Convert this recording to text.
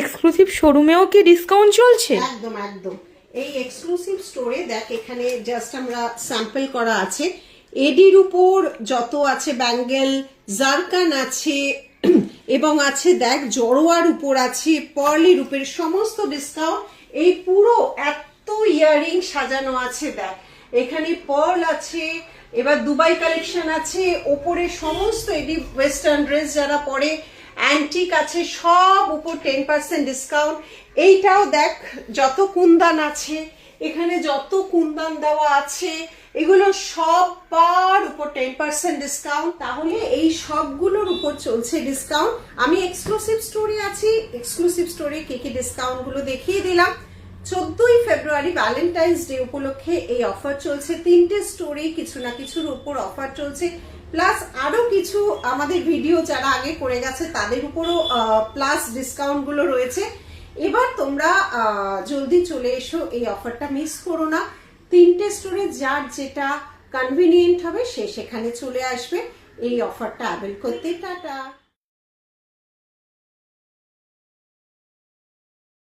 Exclusive শোরুমেও কি discount চলছে? একদম একদম। এই এক্সক্লুসিভ স্টোরে দেখ, এখানে জাস্ট আমরা স্যাম্পল করা আছে। এডির উপর যত আছে ব্যাঙ্গেল, জারকান আছে এবং আছে দেখ জড়োয়ার উপর আছে, পার্লির উপর সমস্ত ডিসকাউন্ট। এই পুরো এত ইয়ারিং সাজানো আছে দেখ, এখানে পার্ল আছে, এবার দুবাই কালেকশন আছে, ওপরে সমস্ত এডি ওয়েস্টার্ন ড্রেস যারা পরে অ্যান্টিক আছে, সব উপর 10% ডিসকাউন্ট। এইটাও দেখ যত কুন্দান আছে, এখানে যত কুন্দান দেওয়া আছে এগুলো সব পার উপর 10% ডিসকাউন্ট। তাহলে এই সবগুলোর উপর চলছে ডিসকাউন্ট। আমি এক্সক্লুসিভ স্টোরে আছি, এক্সক্লুসিভ স্টোরে কি কি ডিসকাউন্ট গুলো দেখিয়ে দিলাম। 14ই ফেব্রুয়ারি ভ্যালেন্টাইন্স ডে উপলক্ষে এই অফার চলছে। 3টে স্টোরে কিছু না কিছুর উপর অফার চলছে, প্লাস আরো কিছু আমাদের ভিডিও যারা আগে করে গেছে তাদের উপরও প্লাস ডিসকাউন্ট গুলো রয়েছে। এবার তোমরা জলদি চলে এসো, এই অফারটা মিস করো না। 3টে স্টোরে যার যেটা কনভিনিয়েন্ট হবে সে সেখানে চলে আসবে এই অফারটা অ্যাভেল করতে। টাটা।